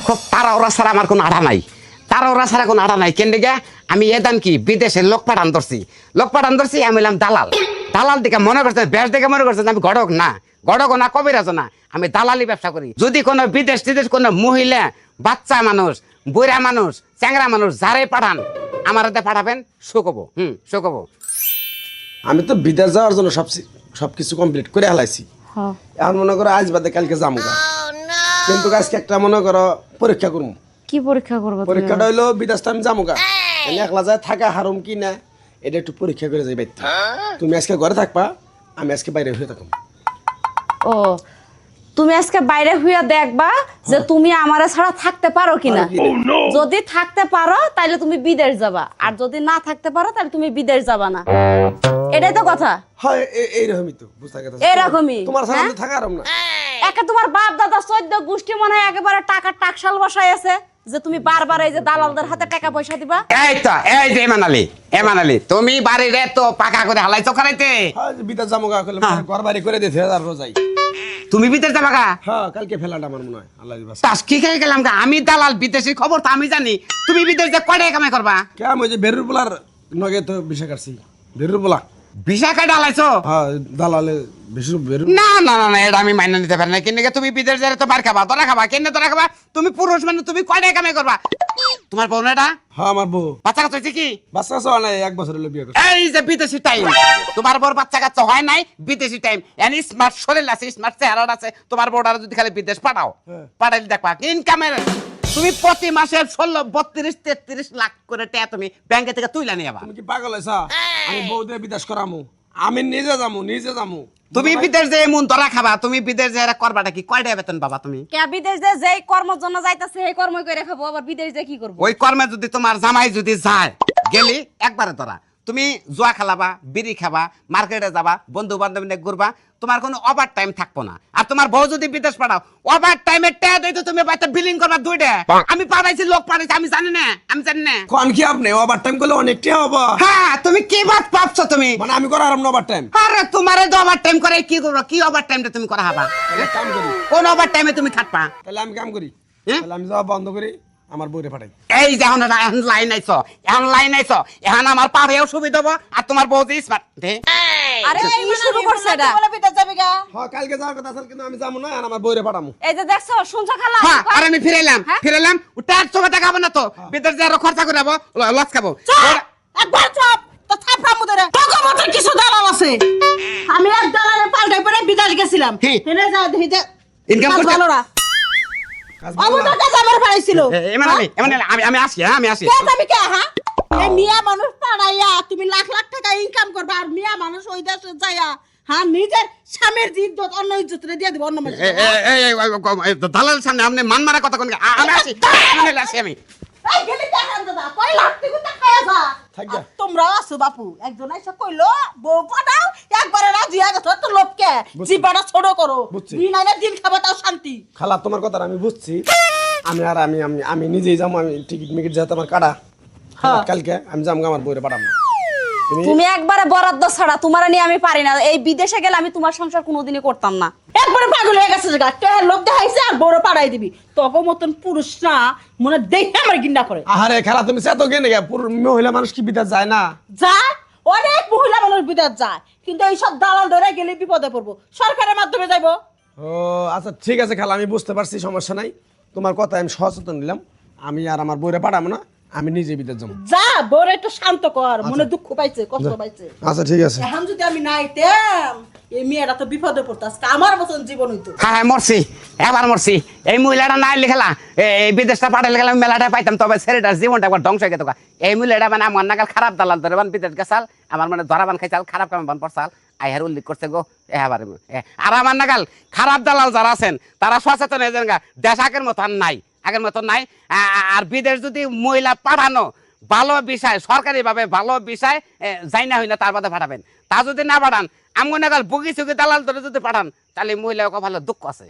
দেখো তাড়াহুড়া ছাড়া আমার কোনো আড়া নাই, তাড়াহুড়া ছাড়া কোনো আড়া নাই। কেন দিকে আমি এদান কি বিদেশে লোক পাঠান ধরছি, আমি বললাম দালাল। দালাল দিকে মনে করছে, বেশ দেখে মনে করছে আমি ঘটক না কবিরাজ না, আমি দালালি ব্যবসা করি। যদি কোনো বিদেশ কোনো মহিলা, বাচ্চা মানুষ, বুড়া মানুষ, চ্যাংরা মানুষ যারাই পাঠান আমার হাতে পাঠাবেন, শুকবো শুকবো। আমি তো বিদেশ যাওয়ার জন্য সবকিছু কমপ্লিট করে হালাইছি। এখন মনে করো আজ বাদে কালকে যাবো, কিন্তু আজকে একটা মনে করো পরীক্ষা করবো। কি পরীক্ষা করবো? পরীক্ষাটা হইলো বিদেশটা আমি যাবো, একলা যায় থাকা হারুম কি না এটা একটু পরীক্ষা করে যাই বাইতে। তুমি আজকে ঘরে থাকবা, আমি আজকে বাইরে হয়ে থাকবো। ও, তুমি আজকে বাইরে হইয়া দেখবা যে তুমি আমারে ছাড়া থাকতে পারো কিনা। যদি থাকতে পারো তাহলে তুমি বিদেশ যাবা, আর যদি না থাকতে পারো তাহলে তুমি বিদেশ যাবা না। এটাই তো কথা। হয় এইরকমই তো বুঝতে গেছে, এরকমই তোমার ছাড়া আমি থাকা হারুম না। একে তোমার বাপ দাদা 14 গোষ্ঠী মনে হয় একেবারে টাকার টাকশাল বসাই আছে যে তুমি বারবার এই যে দালালদের হাতে টাকা পয়সা দিবা। এই তো এই যে এমানালি তুমি বাড়িরে তো পাকা করে হালাইছো খারাইতে। হ্যাঁ বিদেশ যাবো ঘর বাড়ি করে দিতে তারপর যাই। তুমি বিদেশ যাবা গা? হ্যাঁ কালকে ফেলাটা আমার মনে হয় আল্লাহ দিবাস। তাস কি খেয়ে গেলাম গা, আমি দালাল, বিদেশি খবর তো আমি জানি। তুমি বিদেশ যে কয়টা কামাই করবা? কেমন ওই যে বেরুর পোলার নগে তো বিষা কাটছি, বেরুর পোলা। ভিসা কার্ড হালাইছো? হ্যাঁ দালালে বেরু। না না না না, এটা আমি মাইনা নিতে পারি না। কেন তুমি বিদেশ যাই তো বার খাবা, তোরা খাবা, কেন তোরা খাবা? তুমি পুরুষ মানে তুমি কয়টা কামাই করবা? তোমার বউ না এটা? হ্যাঁ আমার বউ। বাচ্চা কাচ্চা হয়েছে কি? বাচ্চা কাচ্চা হয় নাই, 1 বছর হলো বিয়ে করছে। এই যে বিদেশি টাইম, তোমার বউর বাচ্চা কাচ্চা হয় নাই, বিদেশি টাইম। এনি স্মার্ট শরীর আছে, স্মার্ট চেহারা আছে। তোমার বউটার যদি খালি বিদেশ পাঠাও, পাঠাইলে দেখবা ইনকামের তুমি প্রতি মাসে 16, 32, 33 লাখ করে টাকা তুমি ব্যাংকে থেকে তুইলা নিয়ে যাবা। তুমি কি পাগল হইছা? আমি বউ দিয়ে বিদেশ করামু, আমি নিজে যামু। তুমি বিদেশ যে মন ধরা খাবা, তুমি বিদেশ যে করবাটা কি? কয়টা বেতন পাবা তুমি? কে বিদেশ যে যেই কর্মের জন্য যাইতাছে সেই কর্মই করে খাবো, আবার বিদেশ যে কি করবো? ওই কর্মে যদি তোমার জামাই যদি যায়, গেলি একবারে ধরা। তুমি জুয়া খেলাবা, বিড়ি খাবা, মার্কেটে যাবা, বন্ধু বান্ধব নিয়ে ঘুরবা, তোমার কোনো ওভার টাইম থাকবো না। আর তোমার বউ যদি বিদেশ পাঠাও, ওভার টাইমে টাকা দিতে তুমি বাড়িতে বিলিং করবা 2টা। আমি পাঠাইছি, লোক পাঠাইছি, আমি জানি না। কোন কি আপনি ওভার টাইম করলে অনেকটা হবো? হ্যাঁ, তুমি কি বাত পাচ্ছ তুমি? মানে আমি করা হারাম না ওভার টাইম? আরে তোমারে তো ওভার টাইম করে কি করবো? কি ওভার টাইমটা তুমি করা হবা? তাহলে কাম করি। কোন ওভার টাইমে তুমি খাটবা? তাহলে আমি কাম করি, হ্যাঁ? তাহলে আমি যাওয়া বন্ধ করি, আমার বউরে পাঠাই। এই যে এখন লাইন আইছো, এখন আমার পাড়েও সুবিধা হবো, আর তোমার বউ যে স্মার্ট। আরে কি শুরু করছে এটা? বলে বিদেশ যাবি গা? হ্যাঁ কালকে যাওয়ার কথা আছে, কিন্তু আমি যাবো না, আর আমার বউরে পাঠামু। এই যে দেখছো, শুনছো খালা? হ্যাঁ, আর আমি ফিরাইলাম ট্যাক্স টাকা খাবো না তো, বিদেশ যে আরো খরচা করে যাবো, লস খাবো। একবার চুপ, তো থাপড়ামু ধরে। তোকে মতো কিছু দালাল আছে। আমি এক দালালের পাল্টাই পরে বিদেশ গেছিলাম। কি? হেনে যা দেখি যে ইনকাম কাজ করতে ভালো না। কাজ ভালো না। অবুটার কাজ আমার পাইছিল। এমনি আমি আসি। কে যাবি কে? হ্যাঁ, এই মিয়া মানুষ পাড়াইয়া তুমি লাখ লাখ টাকা ইনকাম করবা, আর মিয়া মানুষ ওই দেশে যাইয়া হ্যাঁ নিজের স্বামীর ইজ্জত অন্য ইজ্জত দিয়ে দিব অন্য মানুষ। দালাল সামনে আপনি মান মারা কথা কোন? আমি আসি আমি। এই গেলি দেখান দাদা, কই লাখ টাকা টাকায়া যা। থাক যা। আর তোমরাও আছো বাপু, একজন এসে কইলো বউ পাঠাও, একবারে রাজি হয়ে গেছো। তো লোককে জীবনটা ছোট করো, বুঝছি। দিন আইনা দিন খাবা, তাও শান্তি। খালা তোমার কথা আমি বুঝছি। আমি নিজেই যাবো, আমি টিকিট মিকিট যেহেতু আমার কাটা, হ্যাঁ। কালকে আমি যাবো, আমার বউরে পাঠাবো না। তুমি একবারে বরাদ্দ ছাড়া তোমার নিয়ে আমি পারি না। এই বিদেশে গেলে আমি তোমার সংসার কোনোদিনই করতাম না। একবারে পাগল হয়ে গেছে জায়গা, টেহার লোক দেখাইছে আর বড় পাড়াই দিবি। তোকে মতন পুরুষ না মনে দেখে আমার গিন্না করে। আহারে খালা তুমি সে তো কেনে গে, মহিলা মানুষ কি বিদেশ যায় না? যায়, অনেক মহিলা মানুষ বিদেশ যায়, কিন্তু এইসব দালাল ধরে গেলে বিপদে পড়বো। সরকারের মাধ্যমে যাইবো। ও আচ্ছা ঠিক আছে খালা, আমি বুঝতে পারছি, সমস্যা নাই। তোমার কথা আমি সচেতন নিলাম, আমি আর আমার বউরে পাঠাবো না, আমি নিজে বিদেশ যাবো। যা, বড় একটু শান্ত কর, মনে দুঃখ পাইছে, কষ্ট পাইছে। আচ্ছা ঠিক আছে। এখন যদি আমি নাইতাম, এই মেয়েটা তো বিপদে পড়তো, আজকে আমার মতন জীবন হইতো। হ্যাঁ মরছি, এবার মরছি। এই মহিলাটা নাই লেখালা, এই বিদেশটা পাঠালে গেলাম, মেলাটা পাইতাম, তবে ছেলেটার জীবনটা একবার ধ্বংস হয়ে গেত। এই মহিলাটা মানে আমার নাগাল খারাপ দালাল ধরে বিদেশ গেছাল, আমার মানে ধরাবান খাইছাল, খারাপ কামে বান পড়ছাল, আইহার উল্লেখ করছে গো এবারে। আর আমার নাগাল খারাপ দালাল যারা আছেন তারা সচেতন হয়ে যান গা, দেশ আগের মতো নাই। আর বিদেশ যদি মহিলা পাঠানো ভালো বিষয়, সরকারি ভাবে ভালো বিষয়, যাই না হইলে তার বাদে পাঠাবেন। তা যদি না পাঠান, আমগো নাগাল বুকি চুকি দালাল ধরে যদি পাঠান, তাহলে মহিলা ভালো দুঃখ আছে।